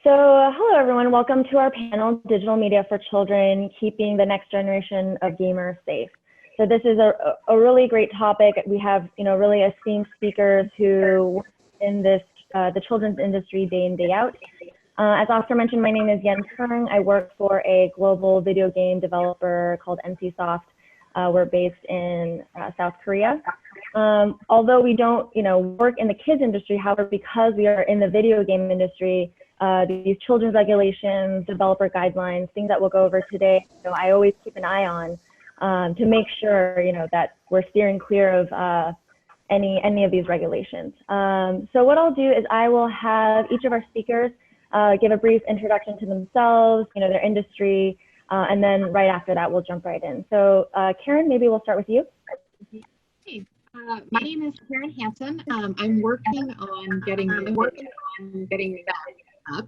Hello everyone, welcome to our panel, Digital Media for Children, Keeping the Next Generation of Gamers Safe. So this is a really great topic. We have, really esteemed speakers who work in this, the children's industry day in, day out. As Oscar mentioned, my name is Handsen. I work for a global video game developer called NCSoft. We're based in South Korea. Although we don't, work in the kids industry, however, because we are in the video game industry, these children's regulations, developer guidelines, things that we'll go over today, I always keep an eye on to make sure, that we're steering clear of any of these regulations. So what I'll do is I will have each of our speakers give a brief introduction to themselves, their industry, and then right after that, we'll jump right in. So Karin, maybe we'll start with you. Hey, my name is Karin Handsen. I'm working on getting up.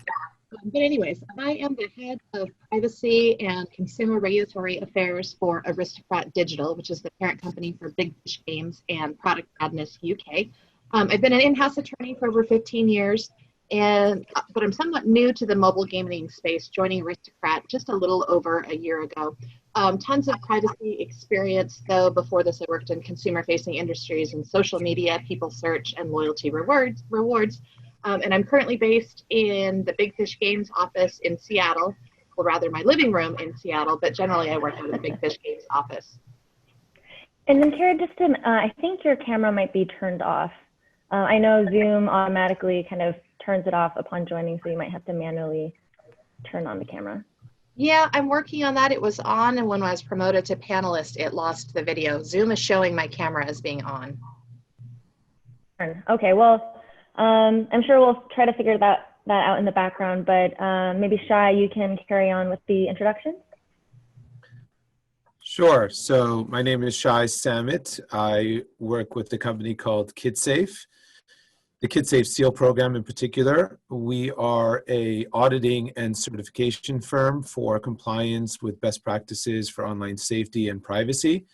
But anyways, I am the head of privacy and consumer regulatory affairs for Aristocrat Digital, which is the parent company for Big Fish Games and Product Madness UK. I've been an in-house attorney for over 15 years, but I'm somewhat new to the mobile gaming space, joining Aristocrat just a little over a year ago. Tons of privacy experience, though. Before this, I worked in consumer-facing industries in social media, people search, and loyalty rewards. And I'm currently based in the Big Fish Games office in Seattle, or rather my living room in Seattle, but generally I work out of the Big Fish Games office. And then Karin, I think your camera might be turned off. I know Zoom automatically kind of turns it off upon joining, so you might have to manually turn on the camera. Yeah, I'm working on that. It was on, and when I was promoted to panelist, it lost the video. Zoom is showing my camera as being on. Okay, well, I'm sure we'll try to figure that out in the background, but maybe Shai, you can carry on with the introduction. Sure. So my name is Shai Samet. I work with a company called kidSAFE, the kidSAFE SEAL program in particular. We are a auditing and certification firm for compliance with best practices for online safety and privacy,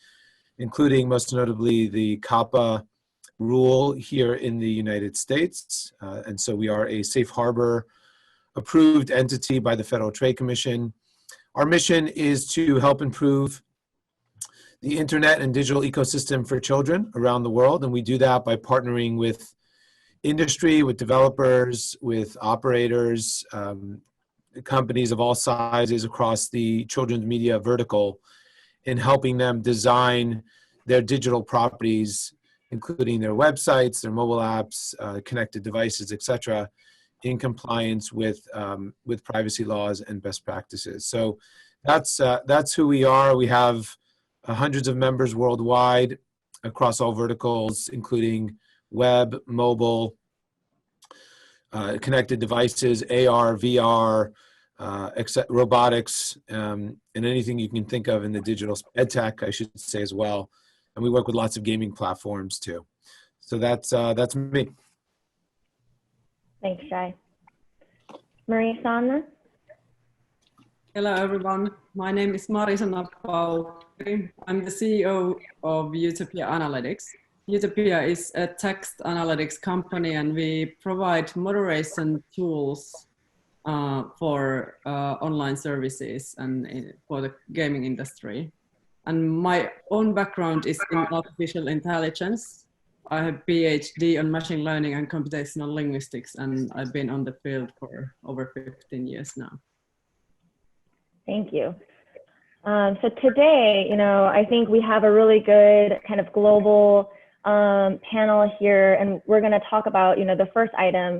including most notably the COPPA rule here in the United States. And so we are a safe harbor approved entity by the Federal Trade Commission. Our mission is to help improve the internet and digital ecosystem for children around the world. And we do that by partnering with industry, with developers, with operators, companies of all sizes across the children's media vertical, in helping them design their digital properties, including their websites, their mobile apps, connected devices, etc., in compliance with privacy laws and best practices. So that's who we are. We have hundreds of members worldwide across all verticals, including web, mobile, connected devices, AR, VR, robotics, and anything you can think of in the digital ed tech, I should say as well. And we work with lots of gaming platforms too. So that's me. Thanks, Shai. Mari-Sanna? Hello, everyone. My name is Mari-Sanna. I'm the CEO of Utopia Analytics. Utopia is a text analytics company, and we provide moderation tools for online services and for the gaming industry. And my own background is in artificial intelligence. I have a PhD on machine learning and computational linguistics, and I've been on the field for over 15 years now. Thank you. So today, I think we have a really good kind of global panel here, and we're going to talk about, the first item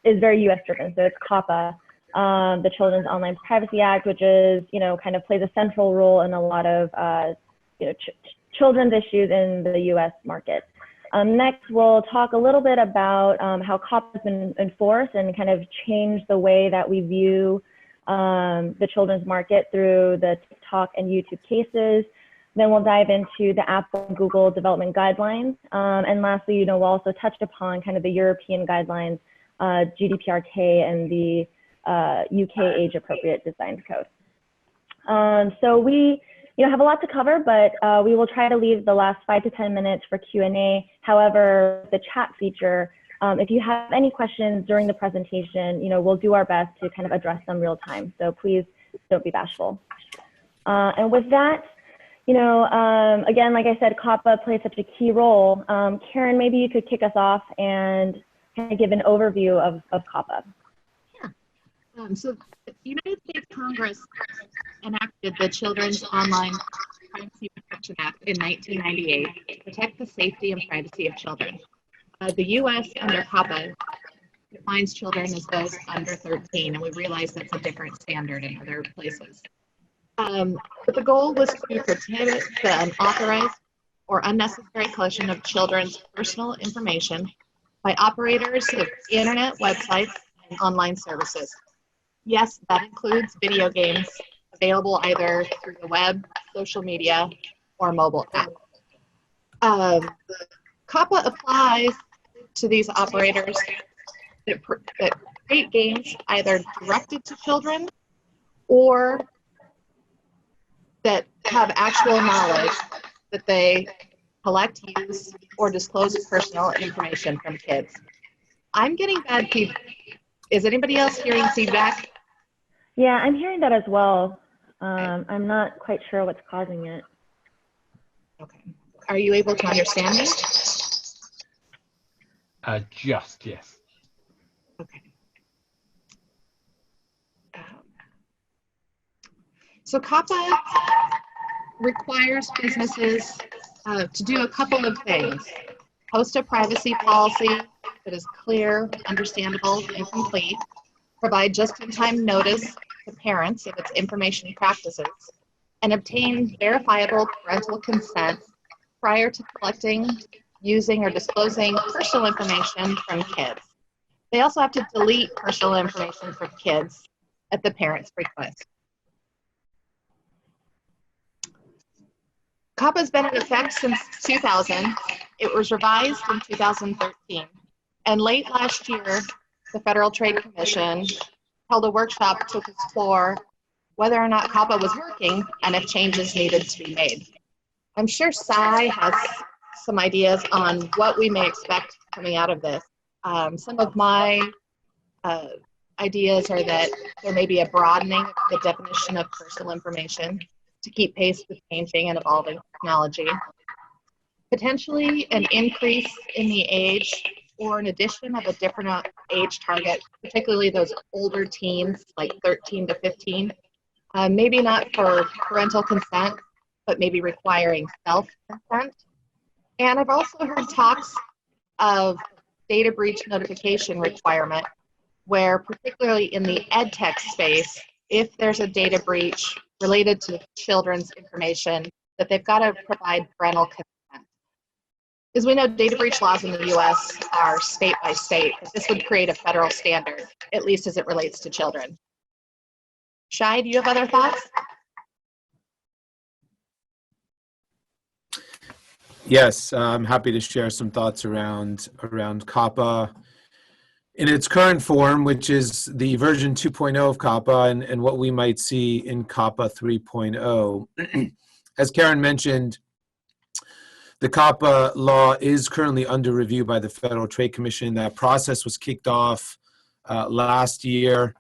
is very US driven, so it's COPPA. The Children's Online Privacy Act, which is, kind of plays a central role in a lot of, children's issues in the U.S. market. Next, we'll talk a little bit about how COPPA has been enforced and kind of changed the way that we view the children's market through the TikTok and YouTube cases. Then we'll dive into the Apple and Google development guidelines. And lastly, we'll also touch upon kind of the European guidelines, GDPR-K and the UK Age Appropriate Design Code. So we have a lot to cover, but we will try to leave the last 5 to 10 minutes for Q&A. However, the chat feature, If you have any questions during the presentation, we'll do our best to kind of address them real time. So please don't be bashful. And with that, again, like I said, COPPA plays such a key role. Karin, maybe you could kick us off and kind of give an overview of COPPA. Sure. So the United States Congress enacted the Children's Online Privacy Protection Act in 1998 to protect the safety and privacy of children. The U.S. under COPPA defines children as those under 13, and we realize that's a different standard in other places. But the goal was to prohibit the unauthorized or unnecessary collection of children's personal information by operators of internet websites and online services. Yes, that includes video games available either through the web, social media, or mobile app. COPPA applies to these operators that create games either directed to children or that have actual knowledge that they collect, use, or disclose personal information from kids. I'm getting bad feedback. Is anybody else hearing feedback? Yeah, I'm hearing that as well. I'm not quite sure what's causing it. Okay. Are you able to understand me? Just, yes. Okay. So COPPA requires businesses to do a couple of things. Post a privacy policy that is clear, understandable, and complete. Provide just-in-time notice to parents of its information practices, and obtain verifiable parental consent prior to collecting, using, or disclosing personal information from kids. They also have to delete personal information from kids at the parent's request. COPPA has been in effect since 2000. It was revised in 2013. And late last year, the Federal Trade Commission held a workshop to explore whether or not COPPA was working and if changes needed to be made. I'm sure Shai has some ideas on what we may expect coming out of this. Some of my ideas are that there may be a broadening of the definition of personal information to keep pace with changing and evolving technology. Potentially an increase in the age or an addition of a different age target, particularly those older teens, like 13 to 15. Maybe not for parental consent, but maybe requiring self-consent. And I've also heard talks of data breach notification requirement, where particularly in the ed tech space, if there's a data breach related to children's information, that they've got to provide parental consent. As we know, data breach laws in the US are state by state, but this would create a federal standard, at least as it relates to children. Shai, do you have other thoughts? Yes, I'm happy to share some thoughts around COPPA in its current form, which is the version 2.0 of COPPA and what we might see in COPPA 3.0. As Karin mentioned, the COPPA law is currently under review by the Federal Trade Commission. That process was kicked off last year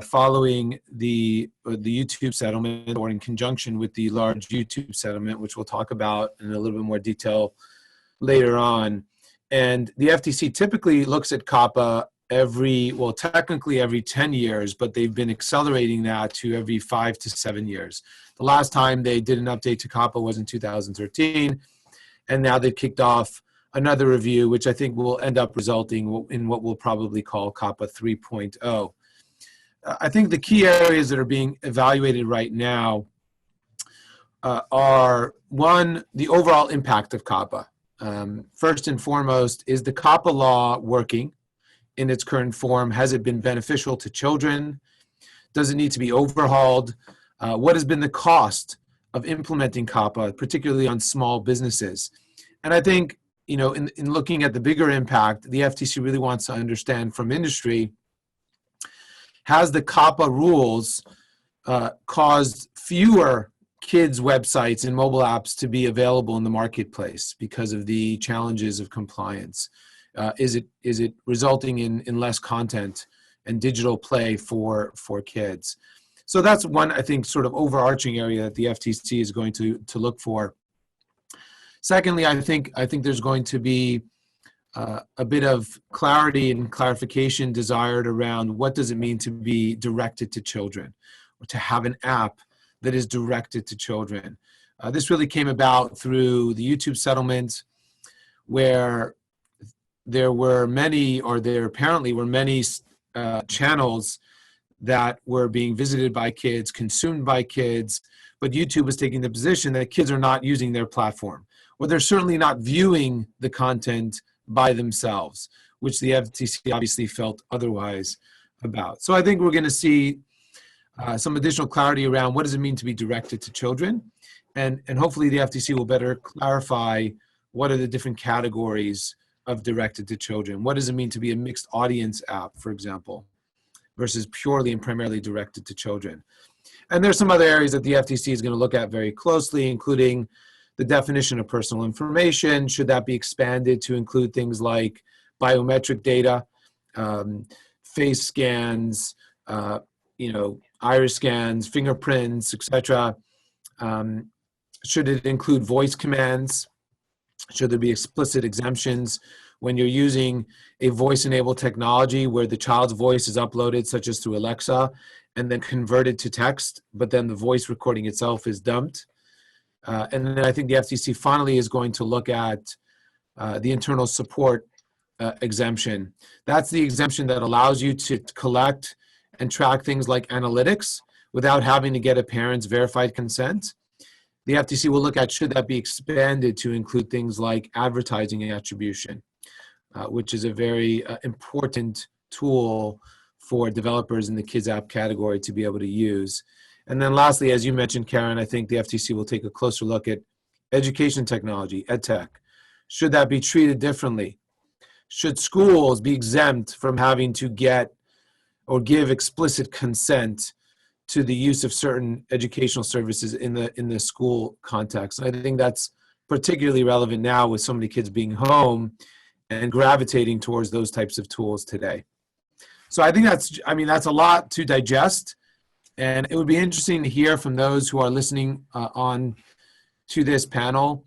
following the YouTube settlement, or in conjunction with the large YouTube settlement, which we'll talk about in a little bit more detail later on. And the FTC typically looks at COPPA technically every 10 years, but they've been accelerating that to every 5 to 7 years. The last time they did an update to COPPA was in 2013, and now they've kicked off another review, which I think will end up resulting in what we'll probably call COPPA 3.0. I think the key areas that are being evaluated right now are, one, the overall impact of COPPA. First and foremost, is the COPPA law working in its current form? Has it been beneficial to children? Does it need to be overhauled? What has been the cost of implementing COPPA, particularly on small businesses? And I think, in looking at the bigger impact, the FTC really wants to understand from industry, has the COPPA rules caused fewer kids' websites and mobile apps to be available in the marketplace because of the challenges of compliance? Is it resulting in less content and digital play for kids? So that's one, I think, sort of overarching area that the FTC is going to look for. Secondly, I think there's going to be a bit of clarity and clarification desired around what does it mean to be directed to children, or to have an app that is directed to children. This really came about through the YouTube settlement, where there were many, or there apparently were many channels that were being visited by kids, consumed by kids, but YouTube was taking the position that kids are not using their platform, or they're certainly not viewing the content by themselves, which the FTC obviously felt otherwise about. So I think we're going to see some additional clarity around what does it mean to be directed to children, and hopefully the FTC will better clarify what are the different categories of directed to children. What does it mean to be a mixed audience app, for example, versus purely and primarily directed to children? And there's some other areas that the FTC is going to look at very closely, including the definition of personal information. Should that be expanded to include things like biometric data, face scans, iris scans, fingerprints, etc.? Should it include voice commands? Should there be explicit exemptions when you're using a voice-enabled technology where the child's voice is uploaded, such as through Alexa, and then converted to text, but then the voice recording itself is dumped? And then I think the FTC finally is going to look at the internal support exemption. That's the exemption that allows you to collect and track things like analytics without having to get a parent's verified consent. The FTC will look at, should that be expanded to include things like advertising attribution, which is a very important tool for developers in the kids app category to be able to use. And then lastly, as you mentioned, Karin, I think the FTC will take a closer look at education technology, EdTech. Should that be treated differently? Should schools be exempt from having to get or give explicit consent to the use of certain educational services in the school context? And I think that's particularly relevant now with so many kids being home and gravitating towards those types of tools today. So I think that's a lot to digest. And it would be interesting to hear from those who are listening on to this panel,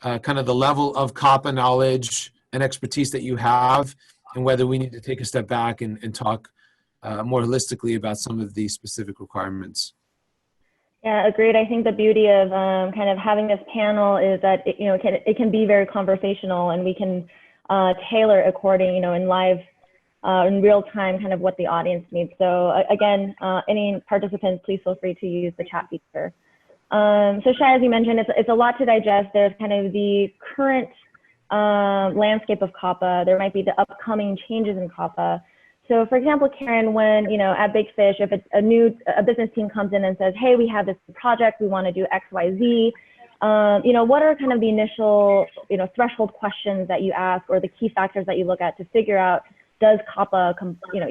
kind of the level of COPPA knowledge and expertise that you have, and whether we need to take a step back and talk more holistically about some of these specific requirements. Yeah, agreed. I think the beauty of kind of having this panel is that it can be very conversational, and we can tailor according, in live, in real time, kind of what the audience needs. So again, any participants, please feel free to use the chat feature. So Shai, as you mentioned, it's a lot to digest. There's kind of the current landscape of COPPA. There might be the upcoming changes in COPPA. So for example, Karin, when, at Big Fish, if it's a business team comes in and says, hey, we have this project, we want to do X, Y, Z, what are kind of the initial, threshold questions that you ask, or the key factors that you look at to figure out, does COPPA,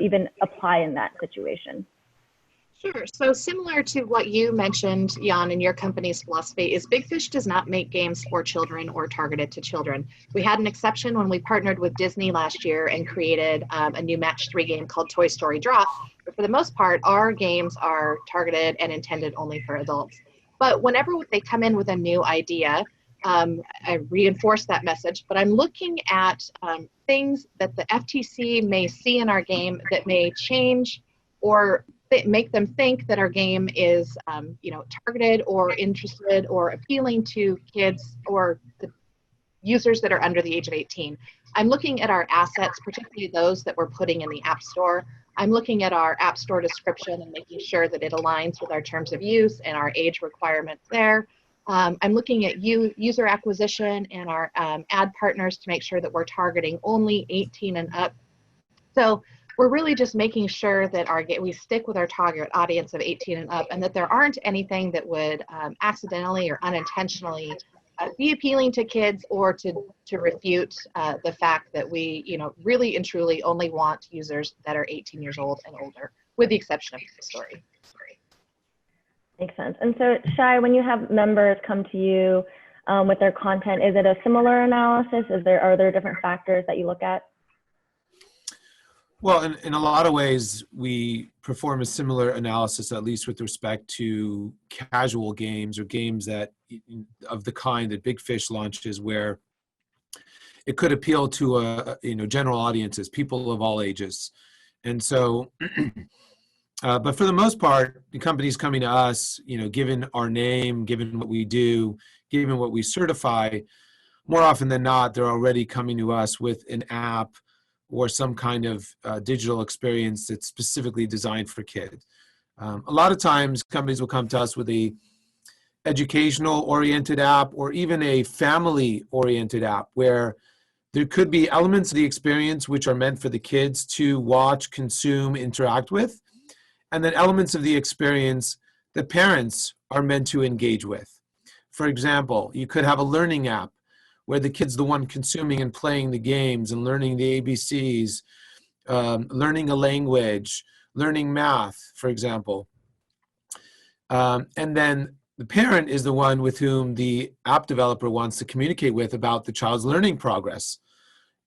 even apply in that situation? Sure. So similar to what you mentioned, Jan, in your company's philosophy, is Big Fish does not make games for children or targeted to children. We had an exception when we partnered with Disney last year and created a new match 3 game called Toy Story Drop. But for the most part, our games are targeted and intended only for adults. But whenever they come in with a new idea, I reinforce that message, but I'm looking at things that the FTC may see in our game that may change or make them think that our game is, targeted or interested or appealing to kids or the users that are under the age of 18. I'm looking at our assets, particularly those that we're putting in the App Store. I'm looking at our App Store description and making sure that it aligns with our terms of use and our age requirements there. I'm looking at user acquisition and our ad partners to make sure that we're targeting only 18 and up. So we're really just making sure that we stick with our target audience of 18 and up, and that there aren't anything that would accidentally or unintentionally be appealing to kids, or to refute the fact that we, really and truly only want users that are 18 years old and older, with the exception of the story. Makes sense. And so Shai, when you have members come to you with their content? Is it a similar analysis? Are there different factors that you look at? Well, in a lot of ways, we perform a similar analysis, at least with respect to casual games or games that of the kind that Big Fish launches, where it could appeal to general audiences, people of all ages. And so, but for the most part, the companies coming to us, given our name, given what we do, given what we certify, more often than not, they're already coming to us with an app or some kind of digital experience that's specifically designed for kids. A lot of times companies will come to us with a educational oriented app or even a family oriented app where there could be elements of the experience which are meant for the kids to watch, consume, interact with, and then elements of the experience that parents are meant to engage with. For example, you could have a learning app where the kid's the one consuming and playing the games and learning the ABCs, learning a language, learning math, for example. And then the parent is the one with whom the app developer wants to communicate with about the child's learning progress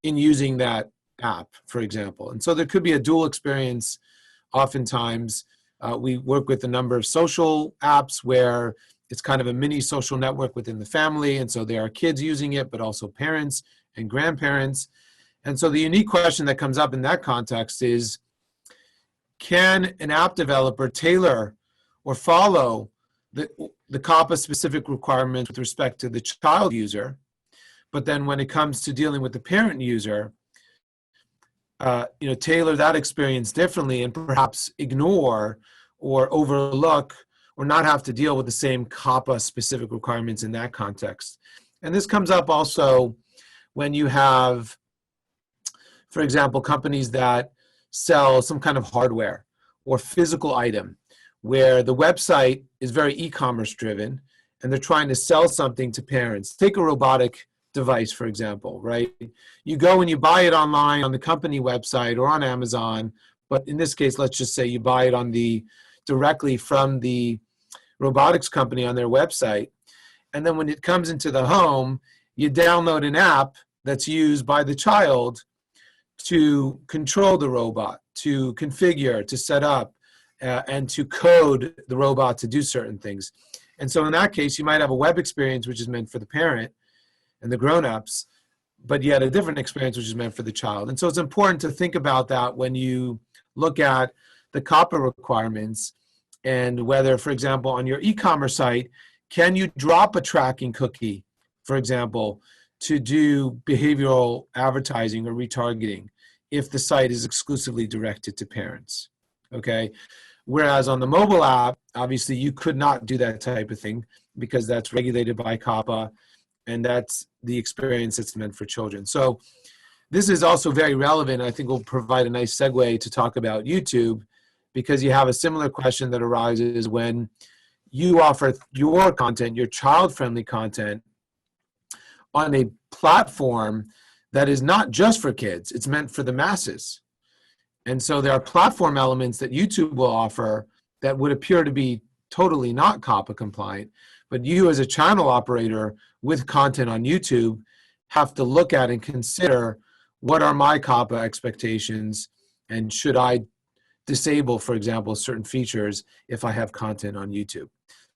in using that app, for example. And so there could be a dual experience. Oftentimes, we work with a number of social apps where it's kind of a mini social network within the family, and so there are kids using it, but also parents and grandparents. And so the unique question that comes up in that context is, can an app developer tailor or follow the COPPA specific requirements with respect to the child user, but then when it comes to dealing with the parent user, tailor that experience differently and perhaps ignore or overlook or not have to deal with the same COPPA specific requirements in that context. And this comes up also when you have, for example, companies that sell some kind of hardware or physical item where the website is very e-commerce driven and they're trying to sell something to parents. Take a robotic device, for example, right? You go and you buy it online on the company website or on Amazon, but in this case, let's just say you buy it directly from the robotics company on their website. And then when it comes into the home, you download an app that's used by the child to control the robot, to configure, to set up, and to code the robot to do certain things. And so in that case, you might have a web experience which is meant for the parent and the grown-ups, but yet a different experience which is meant for the child. And so it's important to think about that when you look at the COPPA requirements and whether, for example, on your e-commerce site, can you drop a tracking cookie, for example, to do behavioral advertising or retargeting if the site is exclusively directed to parents, okay? Whereas on the mobile app, obviously you could not do that type of thing because that's regulated by COPPA and that's the experience that's meant for children. So this is also very relevant. I think will provide a nice segue to talk about YouTube, because you have a similar question that arises when you offer your content, your child-friendly content, on a platform that is not just for kids, it's meant for the masses. And so there are platform elements that YouTube will offer that would appear to be totally not COPPA compliant, but you as a channel operator with content on YouTube have to look at and consider, what are my COPPA expectations, and should I disable, for example, certain features if I have content on YouTube?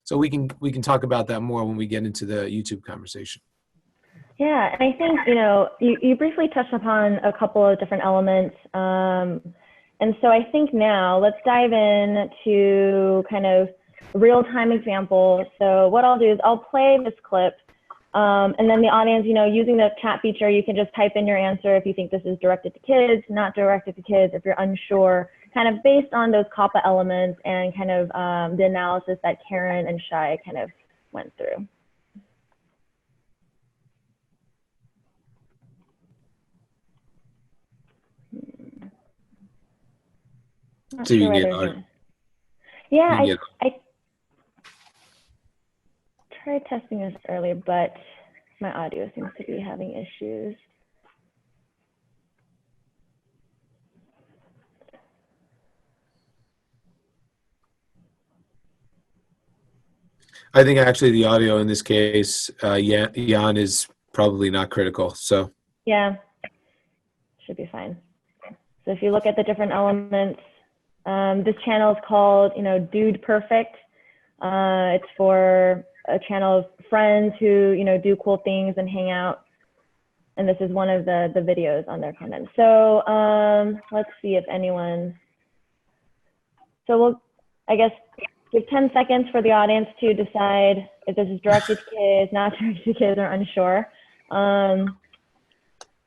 So we can talk about that more when we get into the YouTube conversation. Yeah, and I think, you briefly touched upon a couple of different elements. And so I think now let's dive in to kind of real-time examples. So what I'll do is I'll play this clip, and then the audience, using the chat feature, you can just type in your answer if you think this is directed to kids, not directed to kids, if you're unsure, kind of based on those COPPA elements and kind of the analysis that Karin and Shai kind of went through. Not so you sure can whether get, yeah, I tried testing this earlier, but my audio seems to be having issues. I think actually the audio in this case, Jan is probably not critical. So Yeah, should be fine. So if you look at the different elements, this channel is called, Dude Perfect. It's for a channel of friends who, do cool things and hang out. And this is one of the videos on their content. So let's see if anyone, so we'll, I guess, give 10 seconds for the audience to decide if this is directed to kids, not directed to kids, or unsure.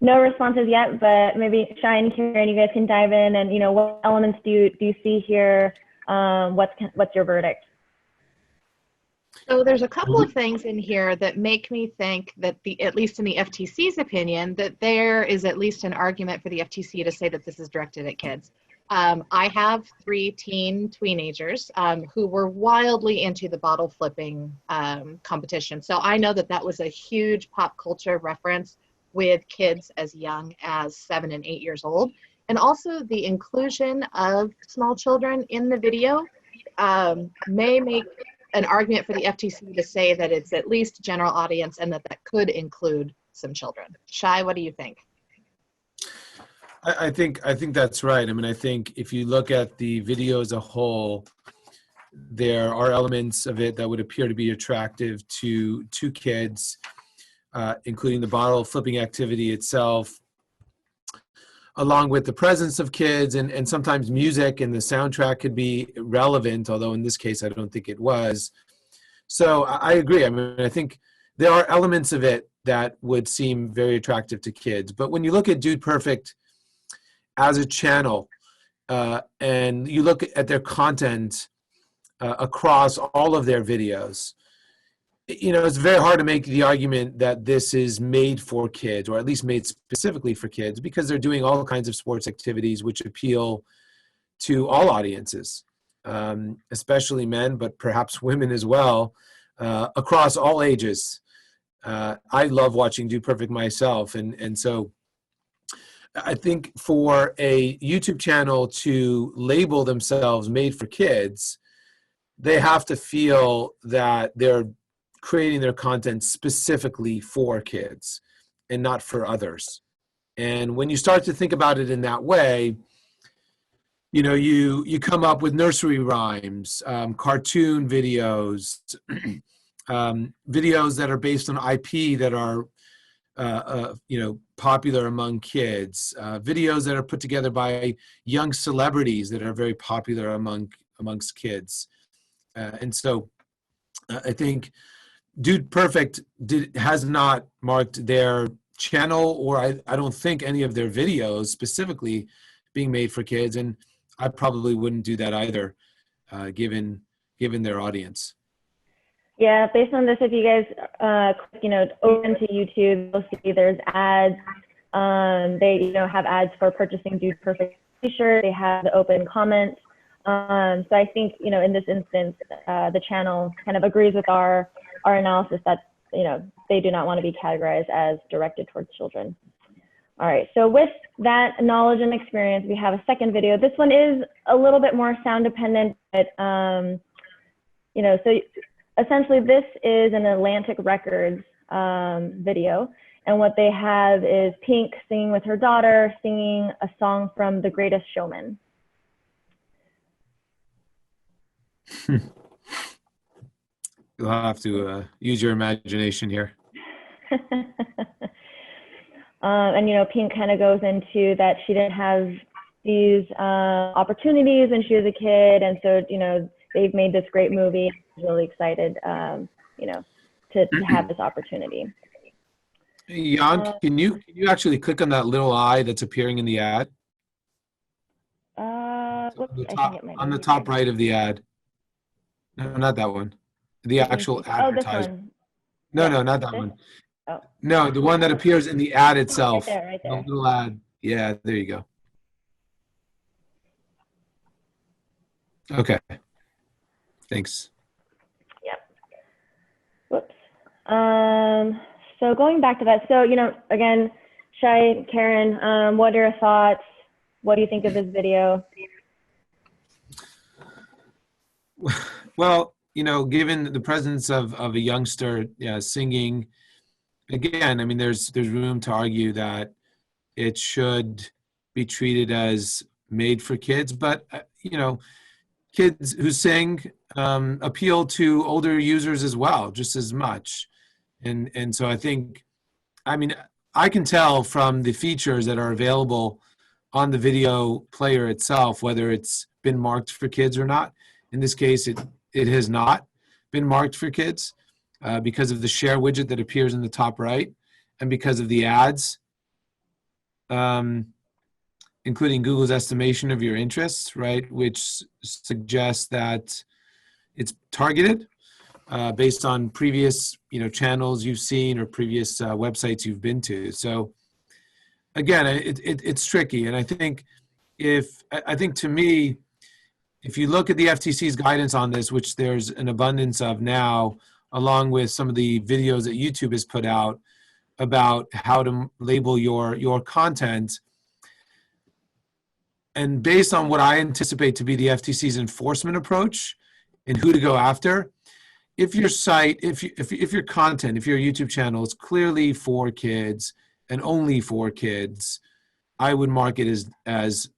No responses yet, but maybe Shai and Karin, you guys can dive in and, what elements do you see here? What's your verdict? So there's a couple of things in here that make me think that at least in the FTC's opinion, that there is at least an argument for the FTC to say that this is directed at kids. I have 3 teenagers who were wildly into the bottle flipping competition. So I know that was a huge pop culture reference with kids as young as 7 and 8 years old. And also the inclusion of small children in the video may make an argument for the FTC to say that it's at least general audience and that could include some children. Shai, what do you think? I think that's right. I mean, I think if you look at the video as a whole, there are elements of it that would appear to be attractive to kids, including the bottle flipping activity itself, along with the presence of kids, and sometimes music and the soundtrack could be relevant, although in this case I don't think it was. So I agree. I mean, I think there are elements of it that would seem very attractive to kids. But when you look at Dude Perfect as a channel, and you look at their content across all of their videos, it's very hard to make the argument that this is made for kids, or at least made specifically for kids, because they're doing all kinds of sports activities which appeal to all audiences, especially men, but perhaps women as well, across all ages. I love watching Dude Perfect myself, and so I think for a YouTube channel to label themselves made for kids, they have to feel that they're creating their content specifically for kids and not for others. And when you start to think about it in that way, you come up with nursery rhymes, cartoon videos, videos that are based on IP that are popular among kids, videos that are put together by young celebrities that are very popular amongst kids. And so I think Dude Perfect has not marked their channel, or I don't think any of their videos specifically being made for kids, and I probably wouldn't do that either, given their audience. Yeah, based on this, if you guys open to YouTube, you'll see there's ads. They have ads for purchasing Dude Perfect t-shirt. They have the open comments. So I think in this instance, the channel kind of agrees with our analysis that they do not want to be categorized as directed towards children. All right, so with that knowledge and experience, we have a second video. This one is a little bit more sound dependent, but so essentially this is an Atlantic Records video, and what they have is Pink singing with her daughter, singing a song from The Greatest Showman. You'll have to use your imagination here. And Pink kind of goes into that she didn't have these opportunities when she was a kid, and so they've made this great movie. She's really excited, to have this opportunity. Jan, can you actually click on that little eye that's appearing in the ad? On the top right of the ad. No, not that one. The actual advertisement. This one. No, not that one. Oh. No, the one that appears in the ad itself. Right there. The little ad. Yeah, there you go. Okay. Thanks. Yep. Whoops. So going back to that, so again, Shai, Karin, what are your thoughts? What do you think of this video? Well, you know, given the presence of a youngster singing, again, I mean, there's room to argue that it should be treated as made for kids, but you know, kids who sing appeal to older users as well, just as much. And so I think, I mean, I can tell from the features that are available on the video player itself whether it's been marked for kids or not. In this case, it has not been marked for kids because of the share widget that appears in the top right, and because of the ads, including Google's estimation of your interests, right, which suggests that it's targeted based on previous, you know, channels you've seen or previous websites you've been to. So again, it's tricky, and I think to me, if you look at the FTC's guidance on this, which there's an abundance of now, along with some of the videos that YouTube has put out about how to label your content, and based on what I anticipate to be the FTC's enforcement approach and who to go after, if your site, if your content, if your YouTube channel is clearly for kids and only for kids, I would mark it as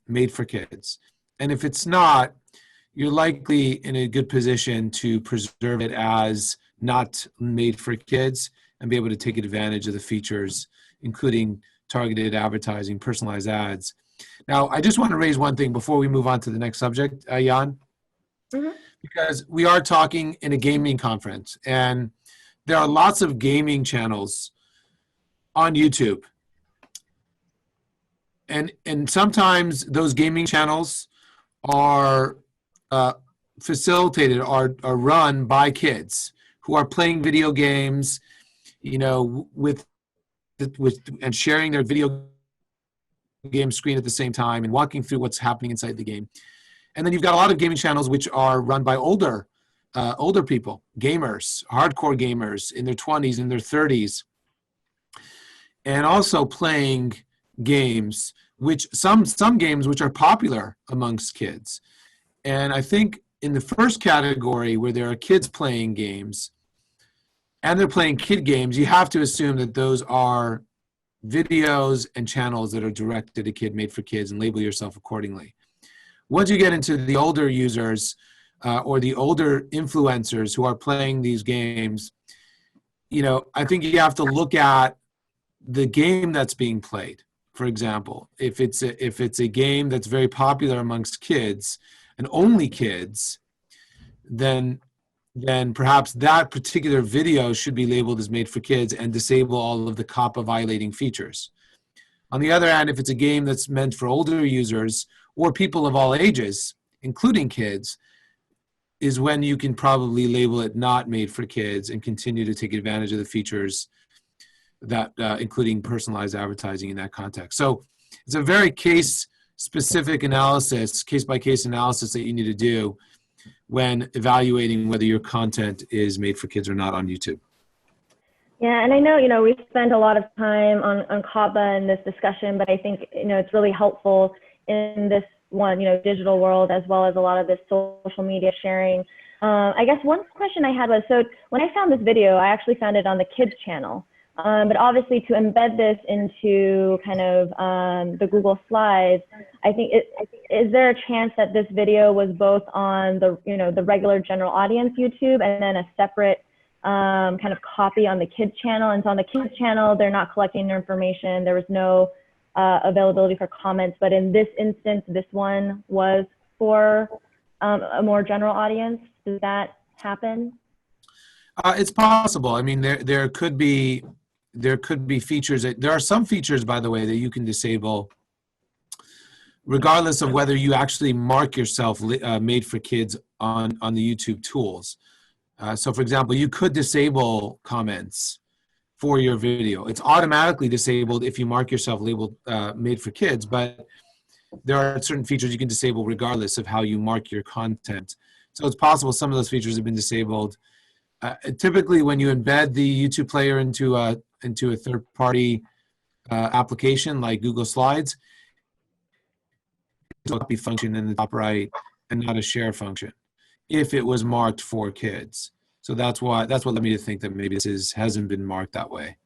made for kids. And if it's not, you're likely in a good position to preserve it as not made for kids and be able to take advantage of the features, including targeted advertising, personalized ads. Now, I just want to raise one thing before we move on to the next subject, Jan, because we are talking in a gaming conference, and there are lots of gaming channels on YouTube. And sometimes those gaming channels are facilitated, are run by kids who are playing video games, you know, with and sharing their video game screen at the same time and walking through what's happening inside the game. And then you've got a lot of gaming channels which are run by older people, gamers, hardcore gamers in their 20s and their 30s, and also playing games, which some games which are popular amongst kids. And I think in the first category, where there are kids playing games and they're playing kid games, you have to assume that those are videos and channels that are directed at kid, made for kids, and label yourself accordingly. Once you get into the older users or the older influencers who are playing these games, you know, I think you have to look at the game that's being played. For example, if it's a game that's very popular amongst kids and only kids, then perhaps that particular video should be labeled as made for kids and disable all of the COPPA violating features. On the other hand, if it's a game that's meant for older users or people of all ages, including kids, is when you can probably label it not made for kids and continue to take advantage of the features that including personalized advertising in that context. So it's a very case-specific analysis, case-by-case analysis that you need to do when evaluating whether your content is made for kids or not on YouTube. Yeah, and I know, you know, we spent a lot of time on COPPA and this discussion, but I think, you know, it's really helpful in this one, you know, digital world, as well as a lot of this social media sharing. I guess one question I had was, so when I found this video, I actually found it on the kids channel. But obviously, to embed this into kind of the Google Slides, I think is there a chance that this video was both on the, you know, the regular general audience YouTube and then a separate kind of copy on the kids channel? And so on the kids channel, they're not collecting their information. There was no availability for comments, but in this instance, this one was for a more general audience. Does that happen? It's possible. I mean, there could be features. There are some features, by the way, that you can disable regardless of whether you actually mark yourself made for kids on the YouTube tools. So for example, you could disable comments for your video. It's automatically disabled if you mark yourself labeled made for kids, but there are certain features you can disable regardless of how you mark your content. So it's possible some of those features have been disabled. Typically, when you embed the YouTube player into a third-party application like Google Slides, it's a copy function in the top right and not a share function. if it was marked for kids. So that's what led me to think that maybe this hasn't been marked that way.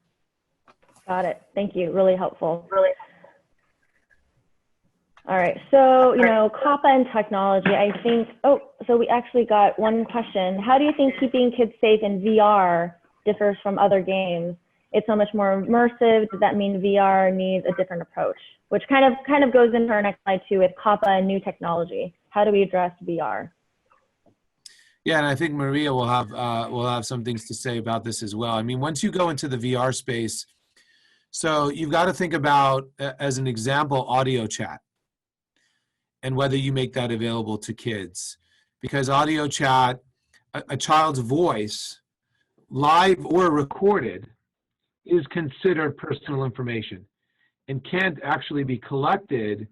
Got it. Thank you. Really helpful. All right. So, you know, COPPA and technology, I think, so we actually got one question. How do you think keeping kids safe in VR differs from other games? It's so much more immersive. Does that mean VR needs a different approach? Which kind of goes into our next slide too with COPPA and new technology. How do we address VR? Yeah, and I think Maria will have some things to say about this as well. I mean, once you go into the VR space, so you've got to think about, as an example, audio chat and whether you make that available to kids. Because audio chat, a child's voice, live or recorded, is considered personal information and can't actually be collected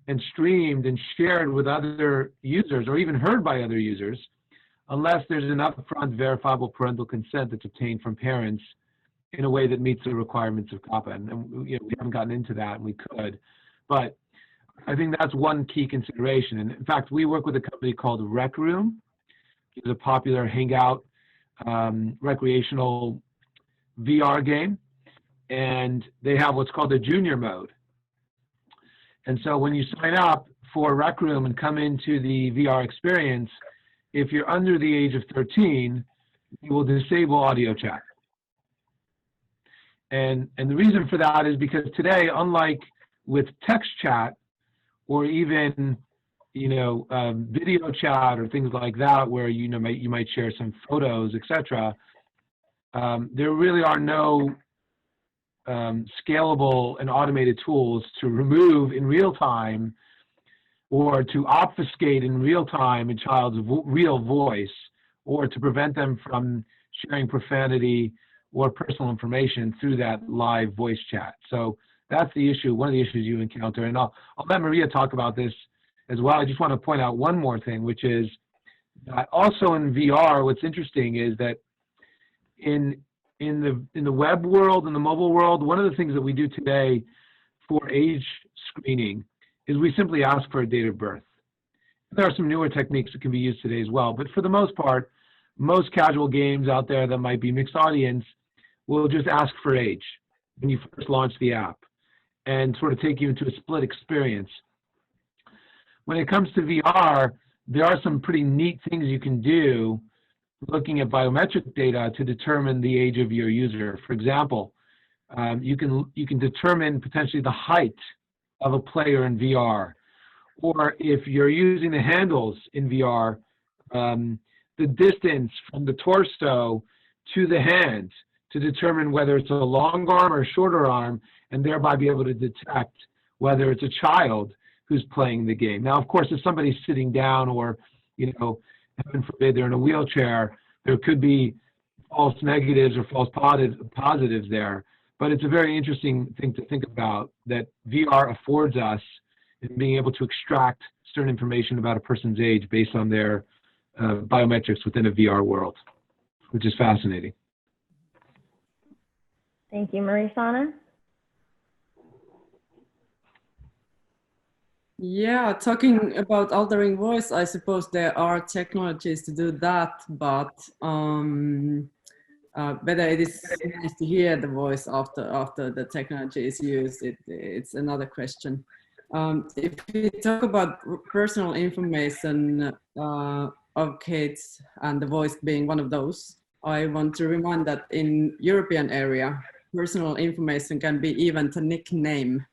and streamed and shared with other users or even heard by other users unless there's an upfront verifiable parental consent that's obtained from parents in a way that meets the requirements of COPPA. And you know, we haven't gotten into that, and we could. But I think that's one key consideration. And in fact, we work with a company called Rec Room. It's a popular hangout recreational VR game. And they have what's called a junior mode. And so when you sign up for Rec Room and come into the VR experience, if you're under the age of 13, you will disable audio chat. And the reason for that is because today, unlike with text chat or even, you know, video chat or things like that, where you might share some photos, etc., there really are no scalable and automated tools to remove in real time or to obfuscate in real time a child's real voice, or to prevent them from sharing profanity or personal information through that live voice chat. So that's the issue, one of the issues you encounter. And I'll let Maria talk about this as well. I just want to point out one more thing, which is that also in VR, what's interesting is that in the web world and the mobile world, one of the things that we do today for age screening is we simply ask for a date of birth. There are some newer techniques that can be used today as well, but for the most part, most casual games out there that might be mixed audience will just ask for age when you first launch the app and sort of take you into a split experience. When it comes to VR, there are some pretty neat things you can do looking at biometric data to determine the age of your user. For example, you can determine potentially the height of a player in VR, or if you're using the handles in VR, the distance from the torso to the hand to determine whether it's a long arm or a shorter arm, and thereby be able to detect whether it's a child who's playing the game. Now, of course, if somebody's sitting down or, you know, heaven forbid, they're in a wheelchair, there could be false negatives or false positives there. But it's a very interesting thing to think about, that VR affords us in being able to extract certain information about a person's age based on their biometrics within a VR world, which is fascinating. Thank you. Mari-Sanna? Yeah, talking about altering voice, I suppose there are technologies to do that, but whether it is nice to hear the voice after the technology is used, it's another question. If we talk about personal information of kids and the voice being one of those, I want to remind that in European area, personal information can be even the nickname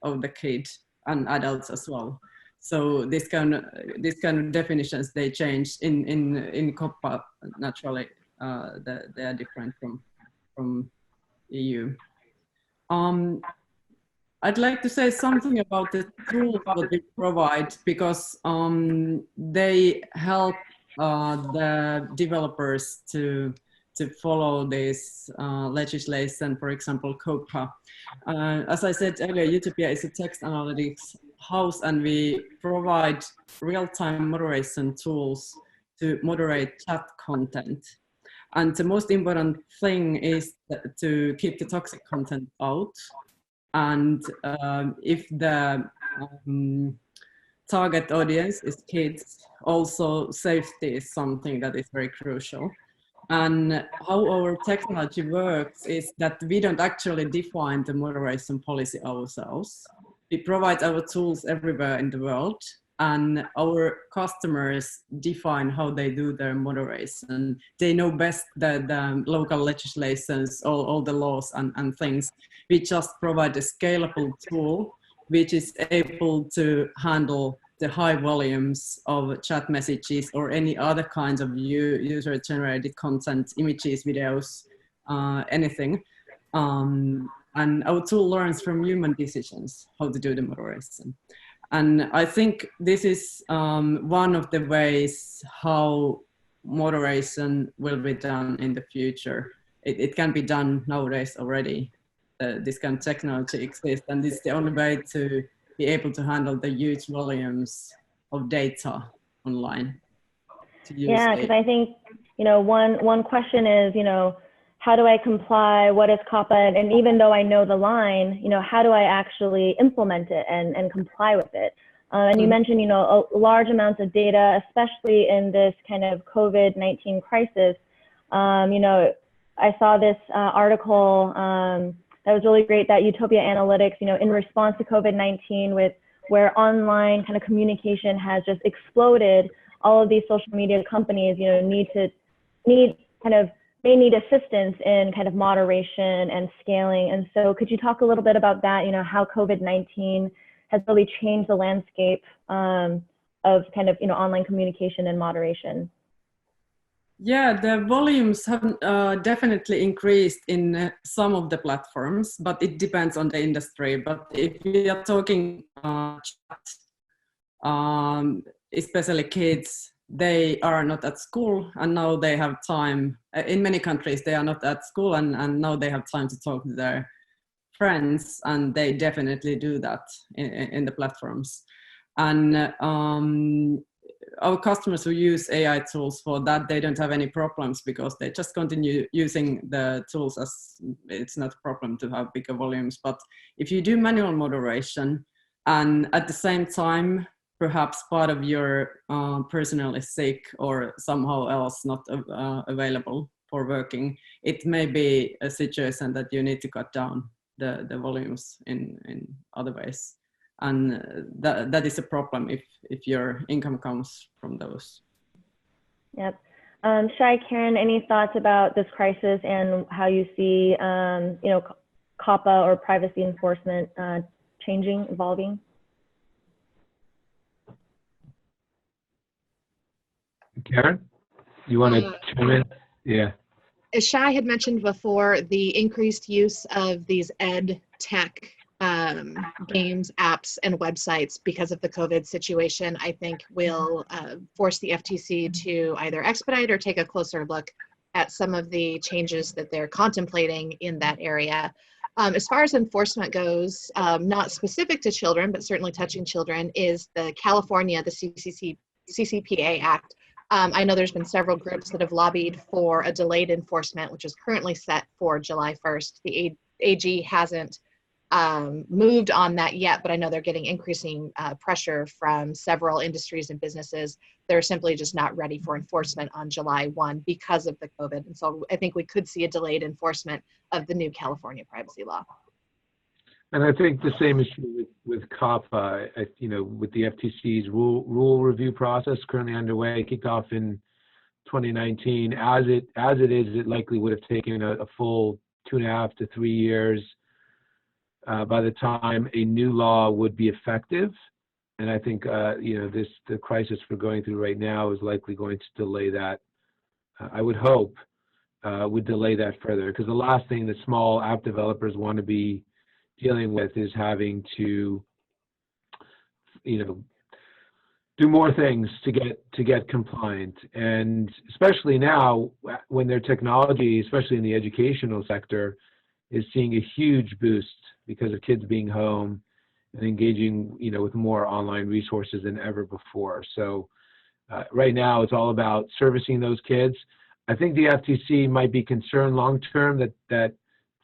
of the kid and adults as well. So this kind of definitions, they change in COPPA naturally. They are different from EU. I'd like to say something about the tools that we provide, because they help the developers to follow this legislation, for example, COPPA. As I said earlier, Utopia is a text analytics house, and we provide real-time moderation tools to moderate chat content. And the most important thing is to keep the toxic content out. And if the target audience is kids, also safety is something that is very crucial. And how our technology works is that we don't actually define the moderation policy ourselves. We provide our tools everywhere in the world, and our customers define how they do their moderation. They know best the local legislations, all the laws and things. We just provide a scalable tool which is able to handle the high volumes of chat messages or any other kinds of user-generated content, images, videos, anything. And our tool learns from human decisions how to do the moderation. And I think this is one of the ways how moderation will be done in the future. It can be done nowadays already. This kind of technology exists, and this is the only way to be able to handle the huge volumes of data online. Yeah, because I think, one question is, how do I comply? What is COPPA? And even though I know the line, how do I actually implement it and comply with it? And you mentioned, large amounts of data, especially in this kind of COVID-19 crisis. I saw this article that was really great, that Utopia Analytics, in response to COVID-19, with where online kind of communication has just exploded, all of these social media companies, they need assistance in kind of moderation and scaling. And so could you talk a little bit about that, how COVID-19 has really changed the landscape of kind of, online communication and moderation? Yeah, the volumes have definitely increased in some of the platforms, but it depends on the industry. But if we are talking chat, especially kids, they are not at school, and now they have time. In many countries, they are not at school, and now they have time to talk to their friends, and they definitely do that in the platforms. And our customers who use AI tools for that, they don't have any problems because they just continue using the tools, as it's not a problem to have bigger volumes. But if you do manual moderation and at the same time, perhaps part of your personnel is sick or somehow else not available for working, it may be a situation that you need to cut down the volumes in other ways. And that is a problem if your income comes from those. Yep. Shai, Karin, any thoughts about this crisis and how you see, COPPA or privacy enforcement changing, evolving? Karin, you want to chime in? Yeah. As Shai had mentioned before, the increased use of these ed tech games, apps, and websites because of the COVID situation, I think will force the FTC to either expedite or take a closer look at some of the changes that they're contemplating in that area. As far as enforcement goes, not specific to children, but certainly touching children, is the California, the CCPA Act. I know there's been several groups that have lobbied for a delayed enforcement, which is currently set for July 1st. The AG hasn't moved on that yet, but I know they're getting increasing pressure from several industries and businesses. They're simply just not ready for enforcement on July 1 because of the COVID. And so I think we could see a delayed enforcement of the new California privacy law. And I think the same is true with COPPA, with the FTC's rule review process currently underway, kicked off in 2019. As it is, it likely would have taken a full 2.5 to 3 years by the time a new law would be effective. And I think, the crisis we're going through right now is likely going to delay that. I would hope would delay that further, because the last thing that small app developers want to be dealing with is having to, do more things to get compliant. And especially now, when their technology, especially in the educational sector, is seeing a huge boost because of kids being home and engaging, with more online resources than ever before. So right now, it's all about servicing those kids. I think the FTC might be concerned long-term that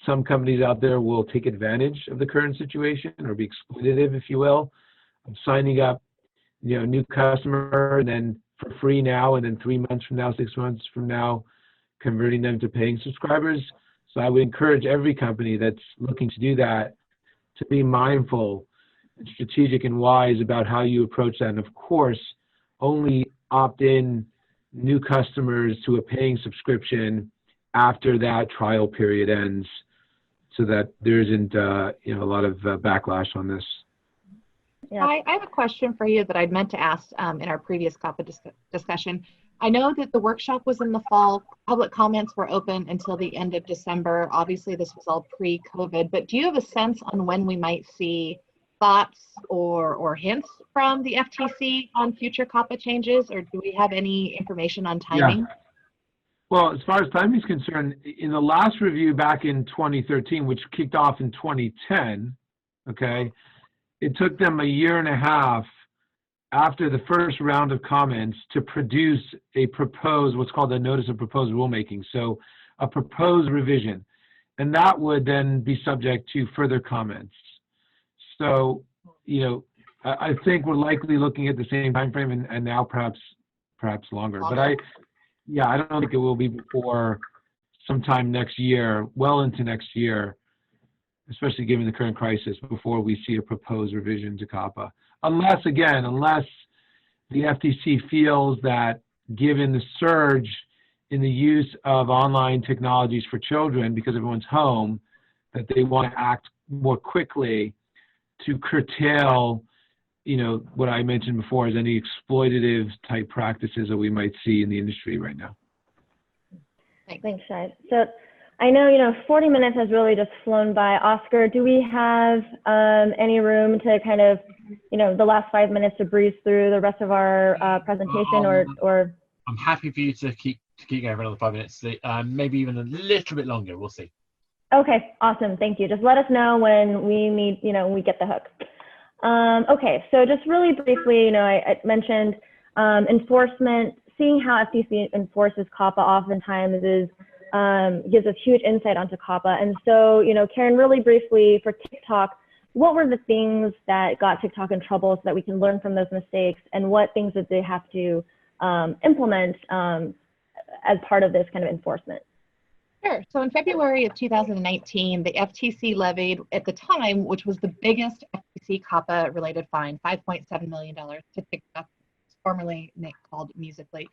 some companies out there will take advantage of the current situation or be exploitative, if you will, of signing up new customer, and then for free now, and then 3 months from now, 6 months from now, converting them to paying subscribers. So I would encourage every company that's looking to do that to be mindful, strategic, and wise about how you approach that. And of course, only opt in new customers to a paying subscription after that trial period ends, so that there isn't a lot of backlash on this. Yeah. I have a question for you that I'd meant to ask in our previous COPPA discussion. I know that the workshop was in the fall. Public comments were open until the end of December. Obviously, this was all pre-COVID, but do you have a sense on when we might see thoughts or hints from the FTC on future COPPA changes, or do we have any information on timing? Yeah. Well, as far as timing is concerned, in the last review back in 2013, which kicked off in 2010, okay, it took them a year and a half after the first round of comments to produce a proposed, what's called a notice of proposed rulemaking. So a proposed revision, and that would then be subject to further comments. So, I think we're likely looking at the same time frame, and now perhaps longer. But I don't think it will be before sometime next year, well into next year, especially given the current crisis, before we see a proposed revision to COPPA. Unless the FTC feels that, given the surge in the use of online technologies for children because everyone's home, that they want to act more quickly to curtail, what I mentioned before as any exploitative type practices that we might see in the industry right now. Thanks, Shai. So I know, 40 minutes has really just flown by. Oscar, do we have any room to kind of, the last 5 minutes to breeze through the rest of our presentation, or? I'm happy for you to keep going for another 5 minutes, maybe even a little bit longer. We'll see. Okay, awesome. Thank you. Just let us know when we need, we get the hook. Okay, so just really briefly, I mentioned enforcement. Seeing how FTC enforces COPPA oftentimes gives us huge insight onto COPPA. And so, Karin, really briefly for TikTok, what were the things that got TikTok in trouble so that we can learn from those mistakes, and what things did they have to implement as part of this kind of enforcement? Sure. So in February of 2019, the FTC levied, at the time, which was the biggest FTC COPPA related fine, $5.7 million to TikTok, formerly called Musical.ly,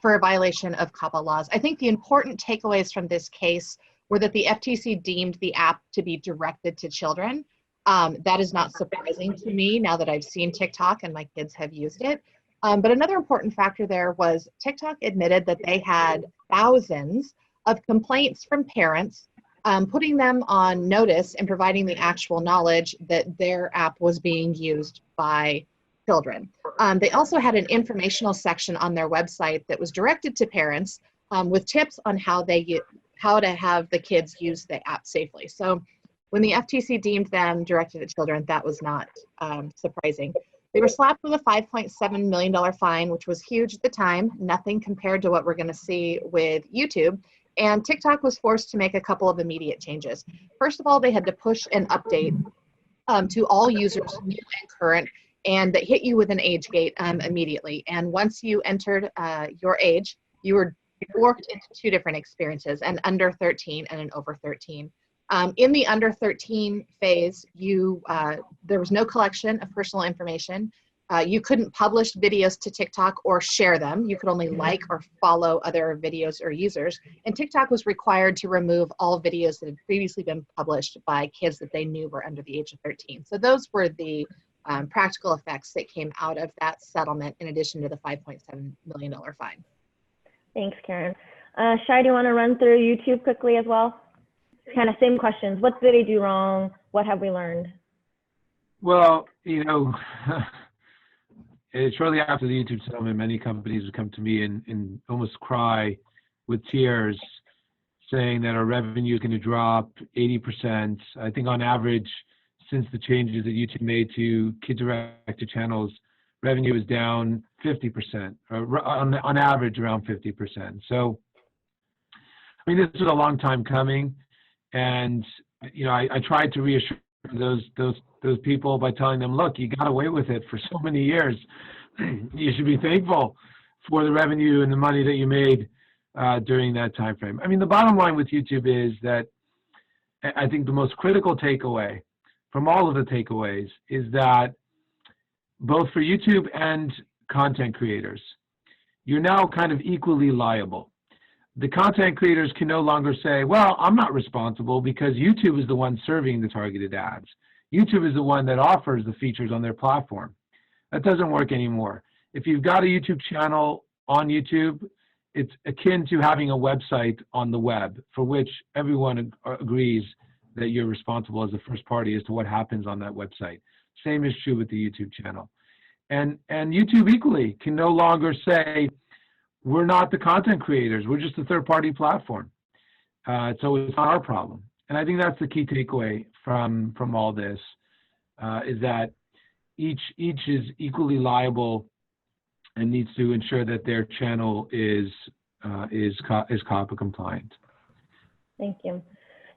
for a violation of COPPA laws. I think the important takeaways from this case were that the FTC deemed the app to be directed to children. That is not surprising to me now that I've seen TikTok and my kids have used it. But another important factor there was TikTok admitted that they had thousands of complaints from parents, putting them on notice and providing the actual knowledge that their app was being used by children. They also had an informational section on their website that was directed to parents with tips on how to have the kids use the app safely. So when the FTC deemed them directed at children, that was not surprising. They were slapped with a $5.7 million fine, which was huge at the time, nothing compared to what we're going to see with YouTube. And TikTok was forced to make a couple of immediate changes. First of all, they had to push an update to all users, new and current, and that hit you with an age gate immediately. And once you entered your age, you were worked into two different experiences, an under 13 and an over 13. In the under 13 phase, there was no collection of personal information. You couldn't publish videos to TikTok or share them. You could only like or follow other videos or users. And TikTok was required to remove all videos that had previously been published by kids that they knew were under the age of 13. So those were the practical effects that came out of that settlement, in addition to the $5.7 million fine. Thanks, Karin. Shai, do you want to run through YouTube quickly as well? Kind of same questions. What did they do wrong? What have we learned? Well, shortly after the YouTube settlement, many companies would come to me and almost cry with tears, saying that our revenue is going to drop 80%. I think on average, since the changes that YouTube made to kid-directed channels, revenue is down 50%, or on average around 50%. So, I mean, this was a long time coming. And I tried to reassure those those people by telling them, look, you got away with it for so many years. You should be thankful for the revenue and the money that you made during that time frame. I mean, the bottom line with YouTube is that I think the most critical takeaway from all of the takeaways is that both for YouTube and content creators, you're now kind of equally liable. The content creators can no longer say, well, I'm not responsible because YouTube is the one serving the targeted ads. YouTube is the one that offers the features on their platform. That doesn't work anymore. If you've got a YouTube channel on YouTube, it's akin to having a website on the web for which everyone agrees that you're responsible as a first party as to what happens on that website. Same is true with the YouTube channel. And YouTube equally can no longer say, we're not the content creators, we're just a third-party platform. So it's not our problem. And I think that's the key takeaway from all this, is that each is equally liable and needs to ensure that their channel is COPPA compliant. Thank you.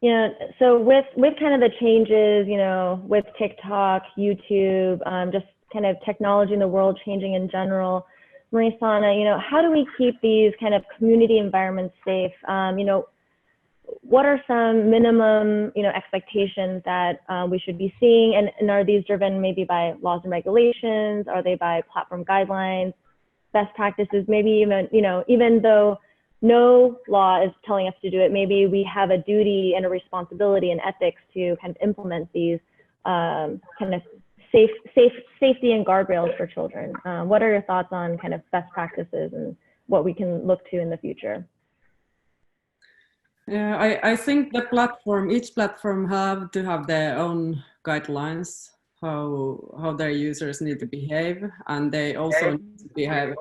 Yeah, so with kind of the changes, you know, with TikTok, YouTube, just kind of technology in the world changing in general, Mari-Sanna, you know, how do we keep these kind of community environments safe? You know, what are some minimum, you know, expectations that we should be seeing? And are these driven maybe by laws and regulations? Are they by platform guidelines, best practices? Maybe even, you know, even though no law is telling us to do it, maybe we have a duty and a responsibility and ethics to kind of implement these kind of safety and guardrails for children. What are your thoughts on kind of best practices and what we can look to in the future? Yeah, I think each platform have to have their own guidelines, how their users need to behave, and they also need to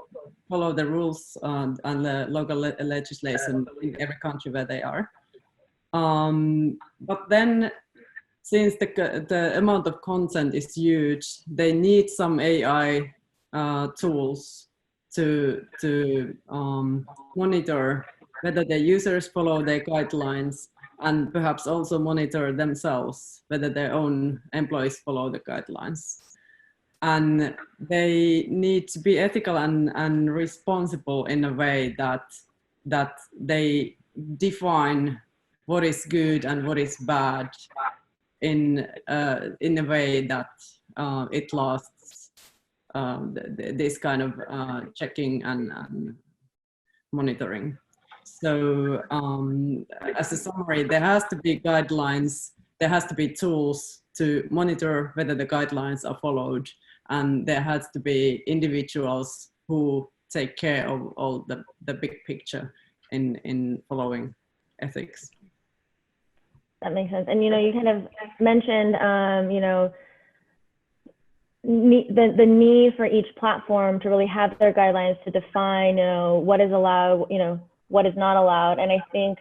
follow the rules and the local legislation in every country where they are. But then, since the amount of content is huge, they need some AI tools to monitor whether the users follow their guidelines, and perhaps also monitor themselves whether their own employees follow the guidelines. And they need to be ethical and responsible in a way that they define what is good and what is bad in a way that it lasts this kind of checking and monitoring. So as a summary, there has to be guidelines, there has to be tools to monitor whether the guidelines are followed, and there has to be individuals who take care of all the big picture in following ethics. That makes sense. And, you know, you kind of mentioned, you know, the need for each platform to really have their guidelines to define, you know, what is allowed, you know, what is not allowed. And I think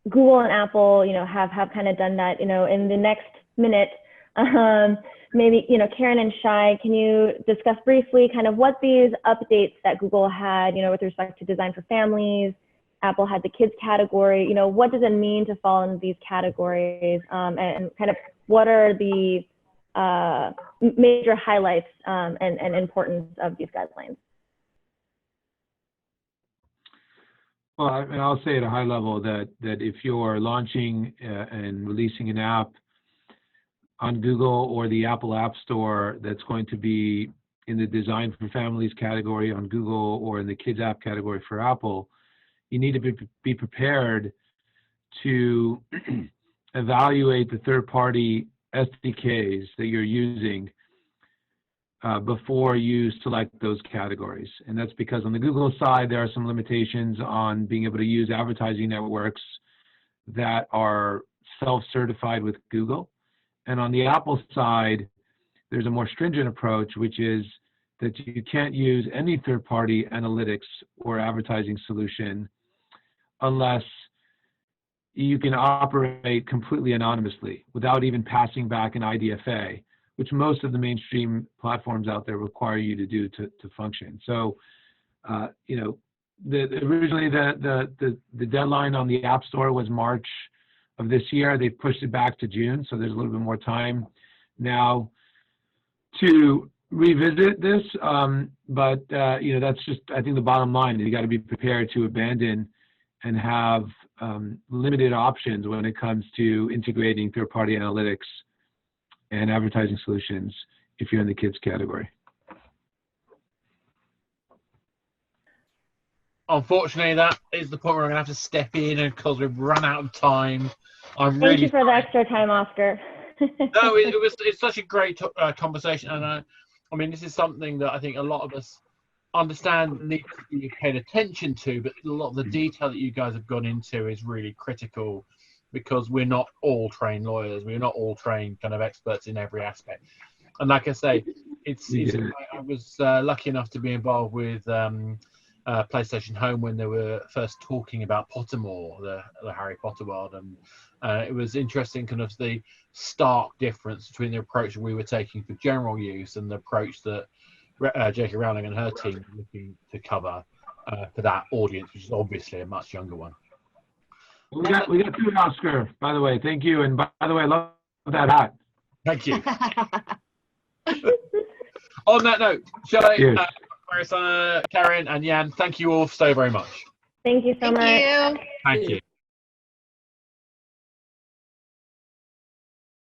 Google and Apple, you know, have kind of done that. You know, in the next minute, maybe, you know, Karin and Shai, can you discuss briefly kind of what these updates that Google had, you know, with respect to design for families, Apple had the kids category, you know, what does it mean to fall in these categories, and kind of what are the major highlights and importance of these guidelines? Well, I mean, I'll say at a high level that if you're launching and releasing an app on Google or the Apple App Store that's going to be in the Design for Families category on Google or in the Kids app category for Apple, you need to be prepared to evaluate the third-party SDKs that you're using before you select those categories. And that's because on the Google side, there are some limitations on being able to use advertising networks that are self-certified with Google. And on the Apple side, there's a more stringent approach, which is that you can't use any third-party analytics or advertising solution unless you can operate completely anonymously without even passing back an IDFA, which most of the mainstream platforms out there require you to do to function. So, you know, originally the deadline on the App Store was March of this year. They've pushed it back to June, so there's a little bit more time now to revisit this. But you know, that's just, I think, the bottom line. You got to be prepared to abandon and have limited options when it comes to integrating third-party analytics and advertising solutions if you're in the kids category. Unfortunately, that is the point where I'm going to have to step in, and because we've run out of time. Thank you for the extra time, Oscar. No, it's such a great conversation, and I mean, this is something that I think a lot of us understand needs to be paid attention to, but a lot of the detail that you guys have gone into is really critical, because we're not all trained lawyers, we're not all trained kind of experts in every aspect. And like I say, I was lucky enough to be involved with PlayStation Home when they were first talking about Pottermore, the Harry Potter world, and it was interesting, kind of the stark difference between the approach that we were taking for general use and the approach that J.K. Rowling and her team were looking to cover for that audience, which is obviously a much younger one. We got two, Oscar, by the way. Thank you, and by the way, I love that hat. Thank you. On that note, Shai, Mari-Sanna, Karin, and Jan, thank you all so very much. Thank you so much. Thank you. Thank you.